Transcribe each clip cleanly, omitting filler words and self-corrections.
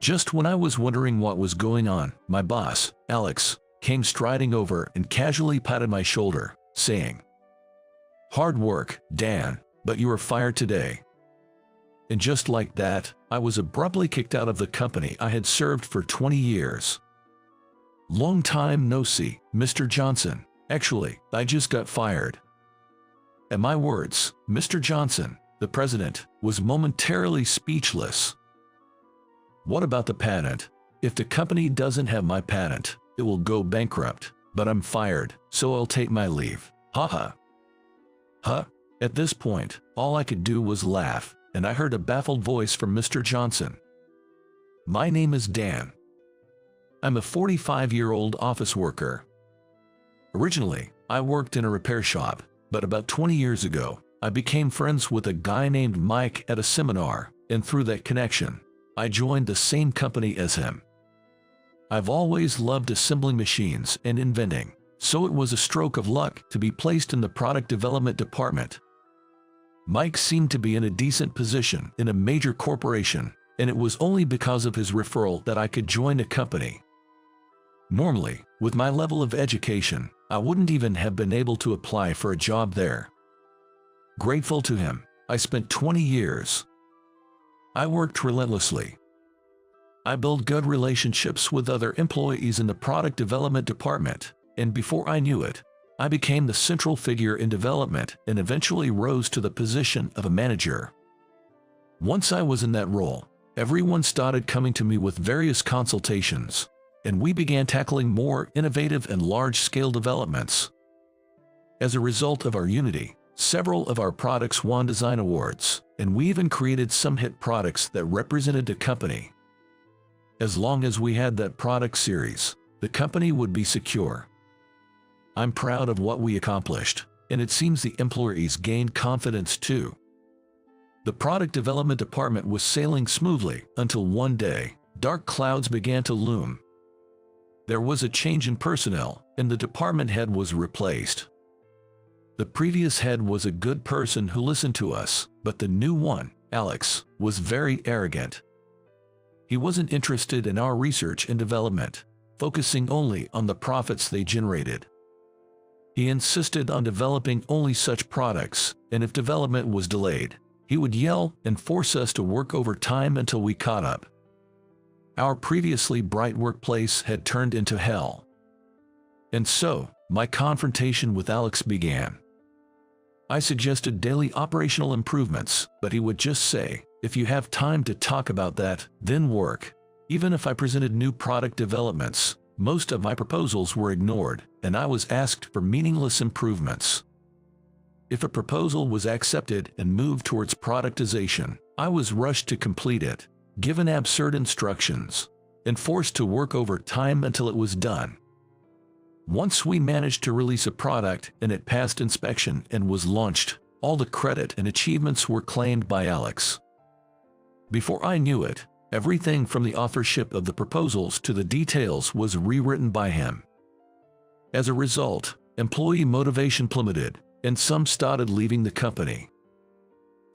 Just when I was wondering what was going on, my boss, Alex, came striding over and casually patted my shoulder, saying, "Hard work, Dan, but you are fired today." And just like that, I was abruptly kicked out of the company I had served for 20 years. "Long time no see, Mr. Johnson. Actually, I just got fired." At my words, Mr. Johnson, the president, was momentarily speechless. "What about the patent? If the company doesn't have my patent, it will go bankrupt, but I'm fired, so I'll take my leave. Haha." Huh? At this point, all I could do was laugh, and I heard a baffled voice from Mr. Johnson. "My name is Dan. I'm a 45-year-old office worker. Originally, I worked in a repair shop, but about 20 years ago, I became friends with a guy named Mike at a seminar, and through that connection, I joined the same company as him. I've always loved assembling machines and inventing, so it was a stroke of luck to be placed in the product development department. Mike seemed to be in a decent position in a major corporation, and it was only because of his referral that I could join a company. Normally, with my level of education, I wouldn't even have been able to apply for a job there. Grateful to him, I spent 20 years. I worked relentlessly. I built good relationships with other employees in the product development department, and before I knew it, I became the central figure in development and eventually rose to the position of a manager. Once I was in that role, everyone started coming to me with various consultations, and we began tackling more innovative and large-scale developments. As a result of our unity, several of our products won design awards, and we even created some hit products that represented the company. As long as we had that product series, the company would be secure. I'm proud of what we accomplished, and it seems the employees gained confidence too. The product development department was sailing smoothly until one day, dark clouds began to loom. There was a change in personnel, and the department head was replaced. The previous head was a good person who listened to us, but the new one, Alex, was very arrogant. He wasn't interested in our research and development, focusing only on the profits they generated. He insisted on developing only such products, and if development was delayed, he would yell and force us to work overtime until we caught up. Our previously bright workplace had turned into hell. And so, my confrontation with Alex began. I suggested daily operational improvements, but he would just say, "If you have time to talk about that, then work." Even if I presented new product developments, most of my proposals were ignored, and I was asked for meaningless improvements. If a proposal was accepted and moved towards productization, I was rushed to complete it, given absurd instructions, and forced to work overtime until it was done. Once we managed to release a product and it passed inspection and was launched, all the credit and achievements were claimed by Alex. Before I knew it, everything from the authorship of the proposals to the details was rewritten by him. As a result, employee motivation plummeted, and some started leaving the company.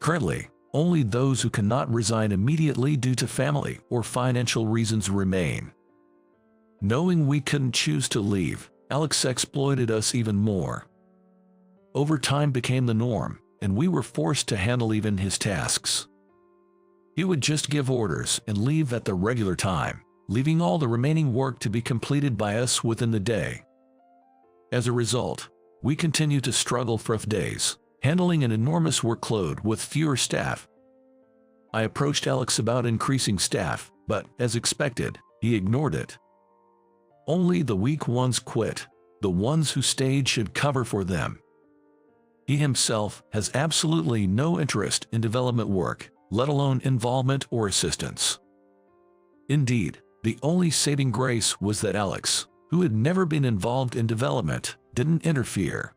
Currently, only those who cannot resign immediately due to family or financial reasons remain. Knowing we couldn't choose to leave, Alex exploited us even more. Overtime became the norm, and we were forced to handle even his tasks. He would just give orders and leave at the regular time, leaving all the remaining work to be completed by us within the day. As a result, we continued to struggle for days, handling an enormous workload with fewer staff. I approached Alex about increasing staff, but, as expected, he ignored it. Only the weak ones quit. The ones who stayed should cover for them. He himself has absolutely no interest in development work, let alone involvement or assistance. Indeed, the only saving grace was that Alex, who had never been involved in development, didn't interfere.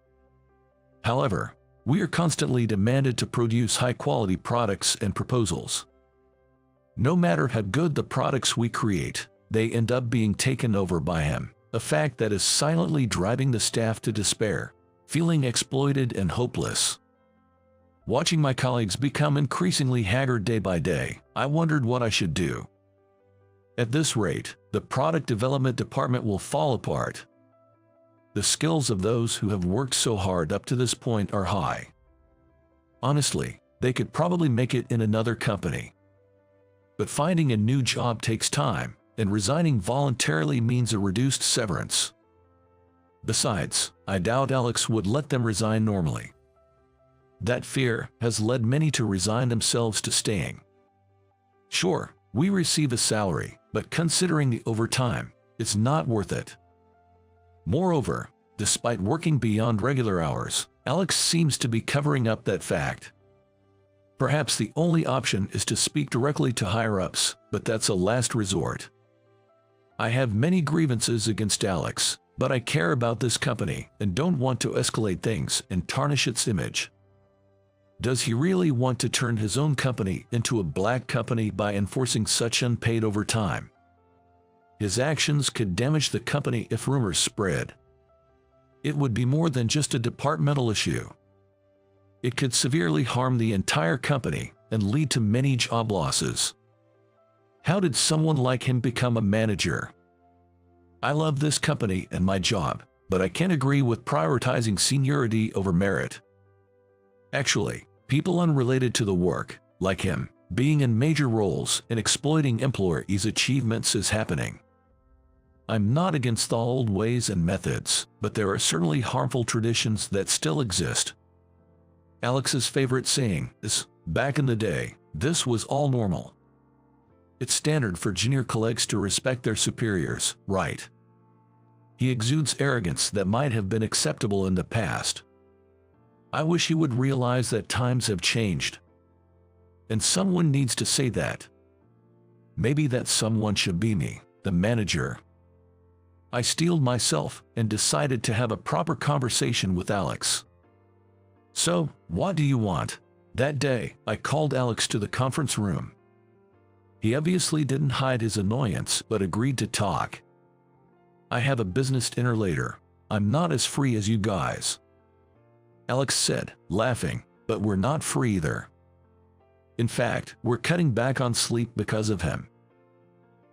However, we are constantly demanded to produce high-quality products and proposals. No matter how good the products we create, they end up being taken over by him, a fact that is silently driving the staff to despair, feeling exploited and hopeless. Watching my colleagues become increasingly haggard day by day, I wondered what I should do. At this rate, the product development department will fall apart. The skills of those who have worked so hard up to this point are high. Honestly, they could probably make it in another company. But finding a new job takes time, and resigning voluntarily means a reduced severance. Besides, I doubt Alex would let them resign normally. That fear has led many to resign themselves to staying. Sure, we receive a salary, but considering the overtime, it's not worth it. Moreover, despite working beyond regular hours, Alex seems to be covering up that fact. Perhaps the only option is to speak directly to higher-ups, but that's a last resort. I have many grievances against Alex, but I care about this company and don't want to escalate things and tarnish its image. Does he really want to turn his own company into a black company by enforcing such unpaid overtime? His actions could damage the company if rumors spread. It would be more than just a departmental issue. It could severely harm the entire company and lead to many job losses. How did someone like him become a manager? I love this company and my job, but I can't agree with prioritizing seniority over merit. Actually, people unrelated to the work, like him, being in major roles and exploiting employees' achievements is happening. I'm not against the old ways and methods, but there are certainly harmful traditions that still exist. Alex's favorite saying is, "Back in the day, this was all normal." It's standard for junior colleagues to respect their superiors, right? He exudes arrogance that might have been acceptable in the past. I wish he would realize that times have changed. And someone needs to say that. Maybe that someone should be me, the manager. I steeled myself and decided to have a proper conversation with Alex. "So, what do you want?" That day, I called Alex to the conference room. He obviously didn't hide his annoyance but agreed to talk. "I have a business dinner later. I'm not as free as you guys." Alex said, laughing, "But we're not free either. In fact, we're cutting back on sleep because of him."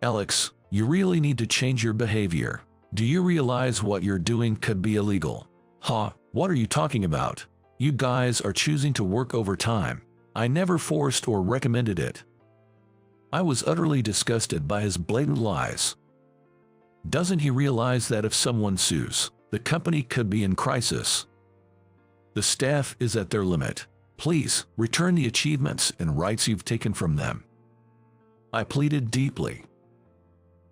"Alex, you really need to change your behavior. Do you realize what you're doing could be illegal?" "Huh, what are you talking about? You guys are choosing to work overtime. I never forced or recommended it." I was utterly disgusted by his blatant lies. Doesn't he realize that if someone sues, the company could be in crisis? The staff is at their limit. Please, return the achievements and rights you've taken from them. I pleaded deeply.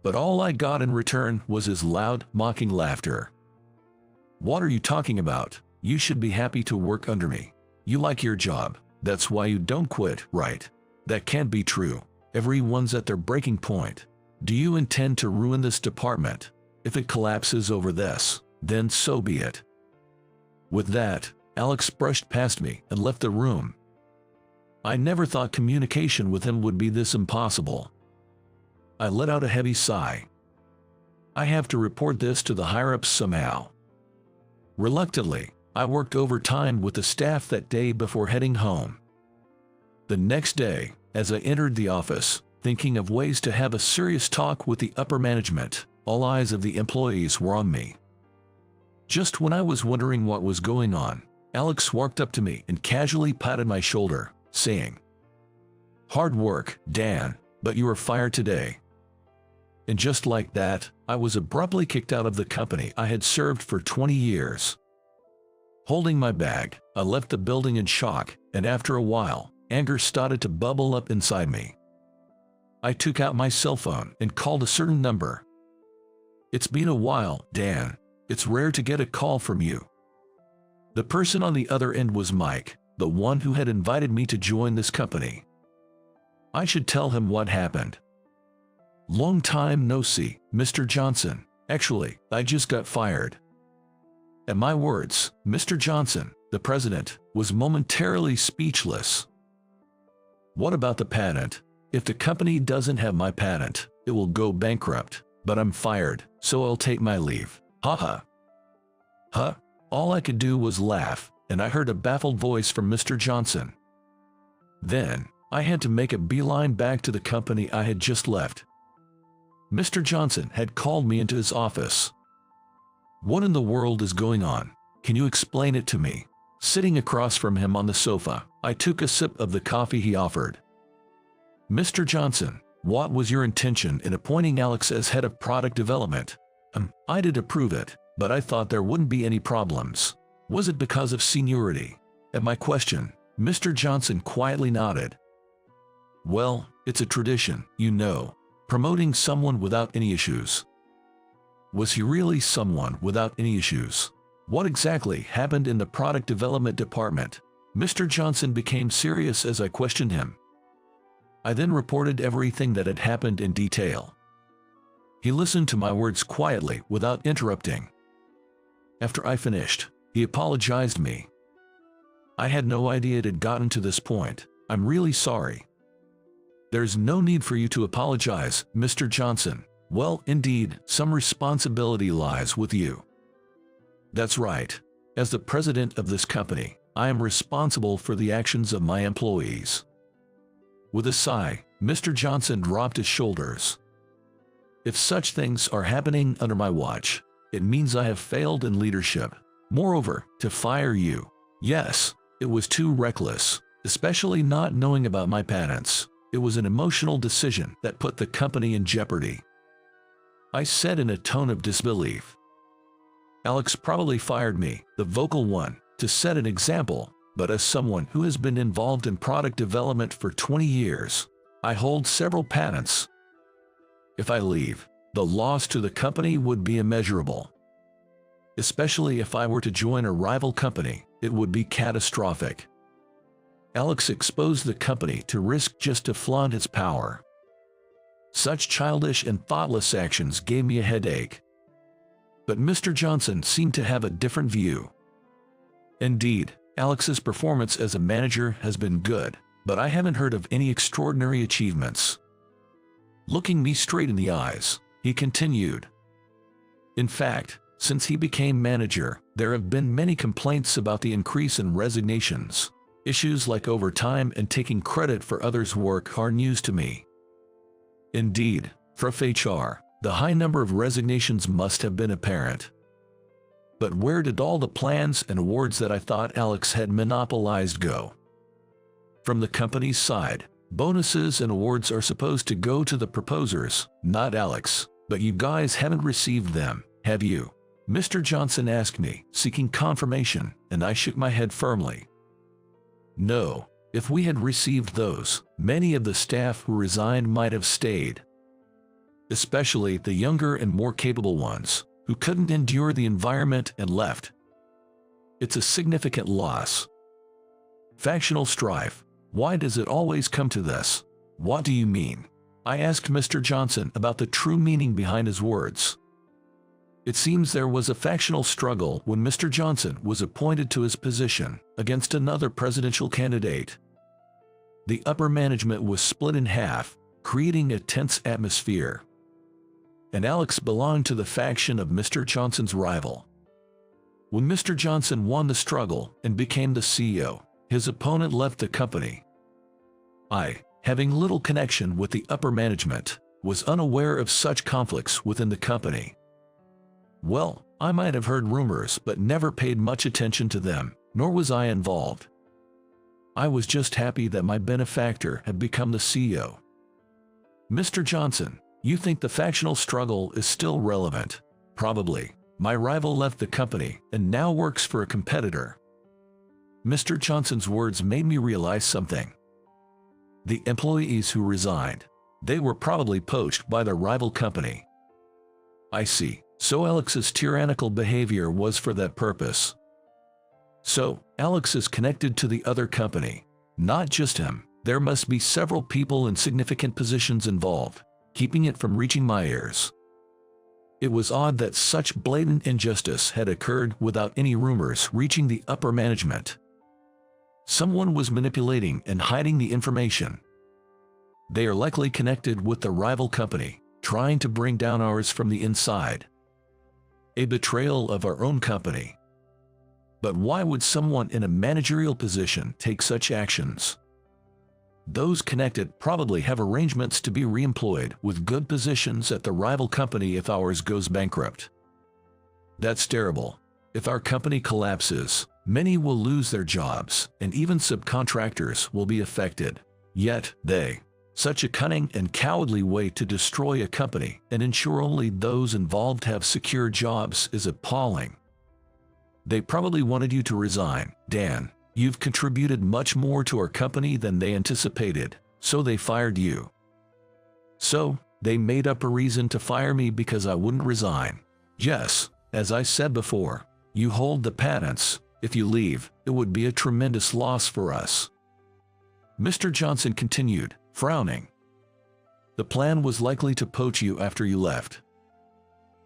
But all I got in return was his loud, mocking laughter. "What are you talking about? You should be happy to work under me. You like your job. That's why you don't quit, right? That can't be true. Everyone's at their breaking point. Do you intend to ruin this department? If it collapses over this, then so be it." With that, Alex brushed past me and left the room. I never thought communication with him would be this impossible. I let out a heavy sigh. I have to report this to the higher-ups somehow. Reluctantly, I worked overtime with the staff that day before heading home. The next day, as I entered the office, thinking of ways to have a serious talk with the upper management, all eyes of the employees were on me. Just when I was wondering what was going on, Alex walked up to me and casually patted my shoulder, saying, "Hard work, Dan, but you are fired today." And just like that, I was abruptly kicked out of the company I had served for 20 years. Holding my bag, I left the building in shock, and after a while, anger started to bubble up inside me. I took out my cell phone and called a certain number. "It's been a while, Dan. It's rare to get a call from you." The person on the other end was Mike, the one who had invited me to join this company. I should tell him what happened. "Long time no see, Mr. Johnson. Actually, I just got fired." At my words, Mr. Johnson, the president, was momentarily speechless. "What about the patent? If the company doesn't have my patent, it will go bankrupt, but I'm fired, so I'll take my leave. Haha." Huh? All I could do was laugh, and I heard a baffled voice from Mr. Johnson. Then, I had to make a beeline back to the company I had just left. Mr. Johnson had called me into his office. "What in the world is going on? Can you explain it to me?" Sitting across from him on the sofa, I took a sip of the coffee he offered. "Mr. Johnson, what was your intention in appointing Alex as head of product development?" I did approve it, but I thought there wouldn't be any problems. Was it because of seniority?" At my question, Mr. Johnson quietly nodded. "Well, it's a tradition, you know, promoting someone without any issues." Was he really someone without any issues? What exactly happened in the product development department? Mr. Johnson became serious as I questioned him. I then reported everything that had happened in detail. He listened to my words quietly without interrupting. After I finished, he apologized to me. "I had no idea it had gotten to this point. I'm really sorry." "There's no need for you to apologize, Mr. Johnson. Well, indeed, some responsibility lies with you." "That's right. As the president of this company, I am responsible for the actions of my employees." With a sigh, Mr. Johnson dropped his shoulders. "If such things are happening under my watch, it means I have failed in leadership. Moreover, to fire you, yes, it was too reckless, especially not knowing about my patents. It was an emotional decision that put the company in jeopardy." I said in a tone of disbelief. "Alex probably fired me, the vocal one, to set an example, but as someone who has been involved in product development for 20 years, I hold several patents. If I leave, the loss to the company would be immeasurable. Especially if I were to join a rival company, it would be catastrophic." Alex exposed the company to risk just to flaunt its power. Such childish and thoughtless actions gave me a headache. But Mr. Johnson seemed to have a different view. "Indeed, Alex's performance as a manager has been good, but I haven't heard of any extraordinary achievements." Looking me straight in the eyes, he continued. "In fact, since he became manager, there have been many complaints about the increase in resignations. Issues like overtime and taking credit for others' work are news to me." Indeed, from HR, the high number of resignations must have been apparent. But where did all the plans and awards that I thought Alex had monopolized go? From the company's side, bonuses and awards are supposed to go to the proposers, not Alex, but you guys haven't received them, have you? Mr. Johnson asked me, seeking confirmation, and I shook my head firmly. "No, if we had received those, many of the staff who resigned might have stayed. Especially the younger and more capable ones, who couldn't endure the environment and left. It's a significant loss." Factional strife. Why does it always come to this? What do you mean? I asked Mr. Johnson about the true meaning behind his words. It seems there was a factional struggle when Mr. Johnson was appointed to his position against another presidential candidate. The upper management was split in half, creating a tense atmosphere. And Alex belonged to the faction of Mr. Johnson's rival. When Mr. Johnson won the struggle and became the CEO, his opponent left the company. I, having little connection with the upper management, was unaware of such conflicts within the company. Well, I might have heard rumors but never paid much attention to them, nor was I involved. I was just happy that my benefactor had become the CEO. Mr. Johnson, you think the factional struggle is still relevant? Probably. My rival left the company and now works for a competitor. Mr. Johnson's words made me realize something. The employees who resigned, they were probably poached by their rival company. I see. So Alex's tyrannical behavior was for that purpose. So, Alex is connected to the other company. Not just him. There must be several people in significant positions involved, keeping it from reaching my ears. It was odd that such blatant injustice had occurred without any rumors reaching the upper management. Someone was manipulating and hiding the information. They are likely connected with the rival company, trying to bring down ours from the inside. A betrayal of our own company. But why would someone in a managerial position take such actions? Those connected probably have arrangements to be reemployed with good positions at the rival company if ours goes bankrupt. That's terrible. If our company collapses, many will lose their jobs, and even subcontractors will be affected. Yet, such a cunning and cowardly way to destroy a company and ensure only those involved have secure jobs is appalling. They probably wanted you to resign, Dan. You've contributed much more to our company than they anticipated, so they fired you. So, they made up a reason to fire me because I wouldn't resign. Yes, as I said before, you hold the patents. If you leave, it would be a tremendous loss for us. Mr. Johnson continued, frowning. The plan was likely to poach you after you left.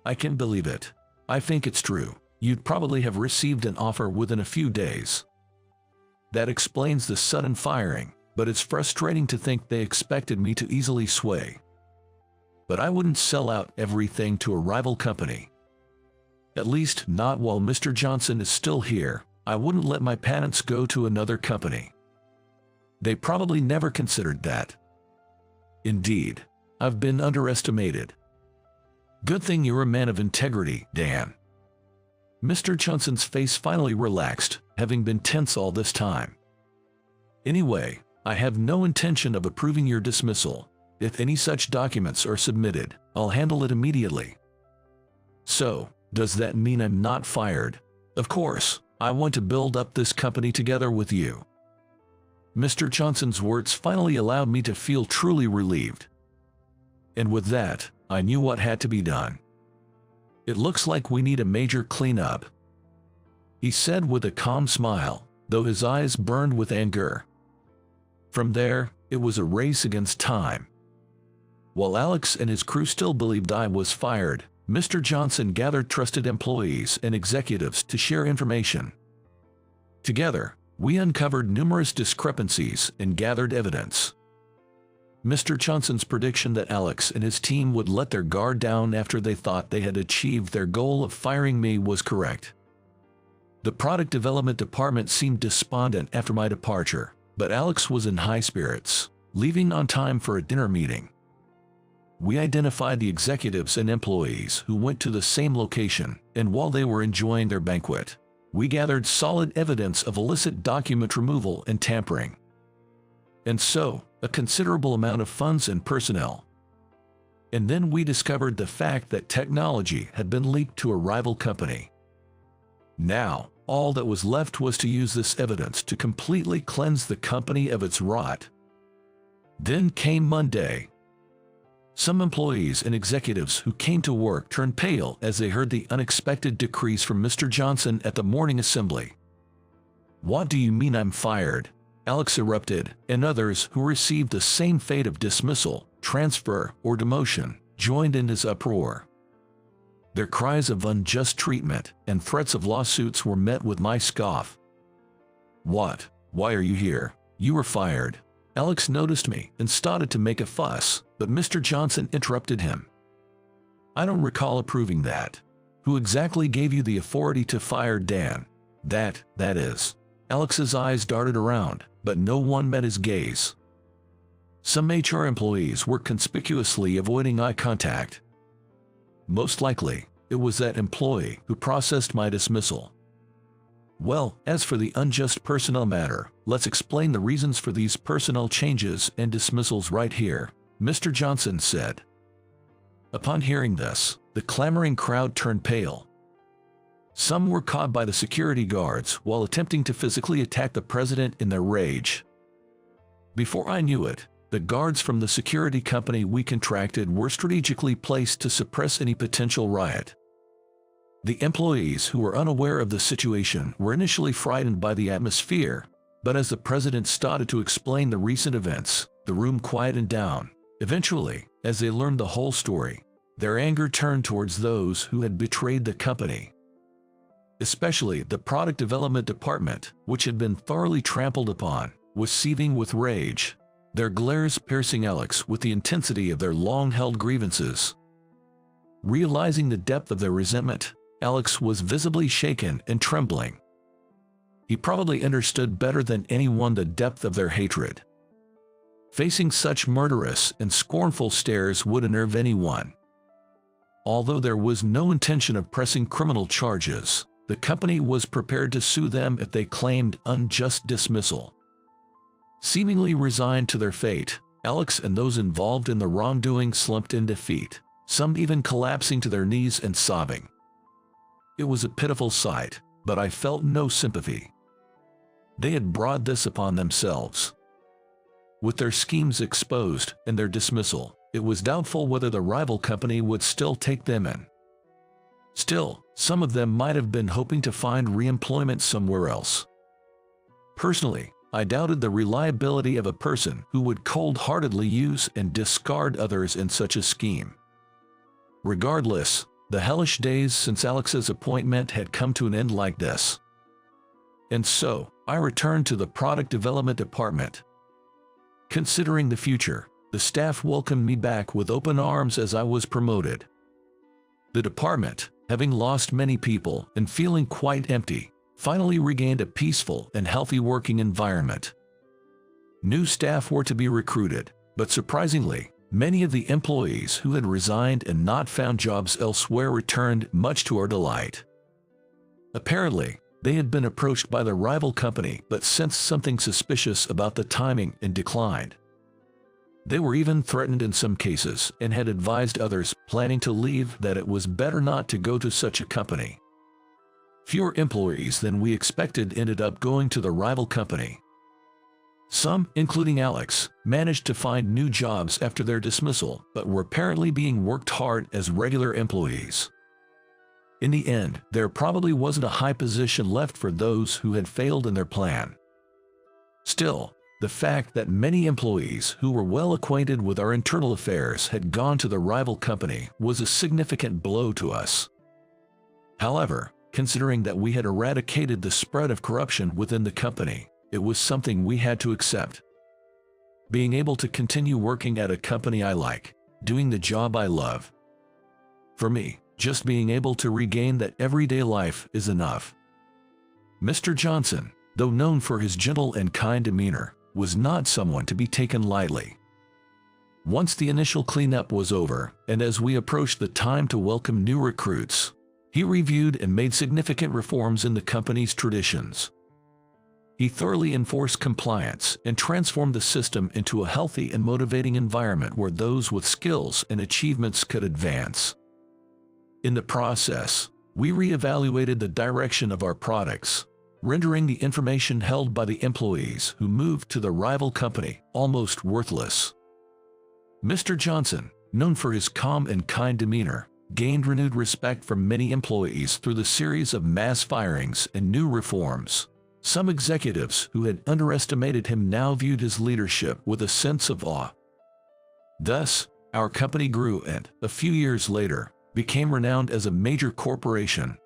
I can believe it. I think it's true. You'd probably have received an offer within a few days. That explains the sudden firing, but it's frustrating to think they expected me to easily sway. But I wouldn't sell out everything to a rival company. At least not while Mr. Johnson is still here. I wouldn't let my patents go to another company. They probably never considered that. Indeed, I've been underestimated. Good thing you're a man of integrity, Dan. Mr. Johnson's face finally relaxed, having been tense all this time. Anyway, I have no intention of approving your dismissal. If any such documents are submitted, I'll handle it immediately. So, does that mean I'm not fired? Of course, I want to build up this company together with you. Mr. Johnson's words finally allowed me to feel truly relieved. And with that, I knew what had to be done. It looks like we need a major cleanup, he said with a calm smile, though his eyes burned with anger. From there, it was a race against time. While Alex and his crew still believed I was fired, Mr. Johnson gathered trusted employees and executives to share information. Together, we uncovered numerous discrepancies and gathered evidence. Mr. Johnson's prediction that Alex and his team would let their guard down after they thought they had achieved their goal of firing me was correct. The product development department seemed despondent after my departure, but Alex was in high spirits, leaving on time for a dinner meeting. We identified the executives and employees who went to the same location, and while they were enjoying their banquet, we gathered solid evidence of illicit document removal and tampering. And so, a considerable amount of funds and personnel. And then we discovered the fact that technology had been leaked to a rival company. Now, all that was left was to use this evidence to completely cleanse the company of its rot. Then came Monday. Some employees and executives who came to work turned pale as they heard the unexpected decrees from Mr. Johnson at the morning assembly. What do you mean I'm fired? Alex erupted, and others who received the same fate of dismissal, transfer, or demotion joined in his uproar. Their cries of unjust treatment and threats of lawsuits were met with my scoff. What? Why are you here? You were fired. Alex noticed me and started to make a fuss, but Mr. Johnson interrupted him. I don't recall approving that. Who exactly gave you the authority to fire Dan? That is. Alex's eyes darted around, but no one met his gaze. Some HR employees were conspicuously avoiding eye contact. Most likely, it was that employee who processed my dismissal. Well, as for the unjust personnel matter, let's explain the reasons for these personnel changes and dismissals right here, Mr. Johnson said. Upon hearing this, the clamoring crowd turned pale. Some were caught by the security guards while attempting to physically attack the president in their rage. Before I knew it, the guards from the security company we contracted were strategically placed to suppress any potential riot. The employees who were unaware of the situation were initially frightened by the atmosphere, but as the president started to explain the recent events, the room quieted down. Eventually, as they learned the whole story, their anger turned towards those who had betrayed the company. Especially the product development department, which had been thoroughly trampled upon, was seething with rage, their glares piercing Alex with the intensity of their long-held grievances. Realizing the depth of their resentment, Alex was visibly shaken and trembling. He probably understood better than anyone the depth of their hatred. Facing such murderous and scornful stares would unnerve anyone. Although there was no intention of pressing criminal charges, the company was prepared to sue them if they claimed unjust dismissal. Seemingly resigned to their fate, Alex and those involved in the wrongdoing slumped in defeat, some even collapsing to their knees and sobbing. It was a pitiful sight, but I felt no sympathy. They had brought this upon themselves. With their schemes exposed and their dismissal, it was doubtful whether the rival company would still take them in. Still, some of them might have been hoping to find re-employment somewhere else. Personally, I doubted the reliability of a person who would cold-heartedly use and discard others in such a scheme. Regardless, the hellish days since Alex's appointment had come to an end like this. And so, I returned to the product development department. Considering the future, the staff welcomed me back with open arms as I was promoted. The department, having lost many people and feeling quite empty, finally regained a peaceful and healthy working environment. New staff were to be recruited, but surprisingly, many of the employees who had resigned and not found jobs elsewhere returned, much to our delight. Apparently, they had been approached by the rival company but sensed something suspicious about the timing and declined. They were even threatened in some cases and had advised others planning to leave that it was better not to go to such a company. Fewer employees than we expected ended up going to the rival company. Some, including Alex, managed to find new jobs after their dismissal but were apparently being worked hard as regular employees. In the end, there probably wasn't a high position left for those who had failed in their plan. Still, the fact that many employees who were well acquainted with our internal affairs had gone to the rival company was a significant blow to us. However, considering that we had eradicated the spread of corruption within the company, it was something we had to accept. Being able to continue working at a company I like, doing the job I love. For me, just being able to regain that everyday life is enough. Mr. Johnson, though known for his gentle and kind demeanor, was not someone to be taken lightly. Once the initial cleanup was over, and as we approached the time to welcome new recruits, he reviewed and made significant reforms in the company's traditions. He thoroughly enforced compliance and transformed the system into a healthy and motivating environment where those with skills and achievements could advance. In the process, we re-evaluated the direction of our products, rendering the information held by the employees who moved to the rival company almost worthless. Mr. Johnson, known for his calm and kind demeanor, gained renewed respect from many employees through the series of mass firings and new reforms. Some executives who had underestimated him now viewed his leadership with a sense of awe. Thus, our company grew and, a few years later, became renowned as a major corporation,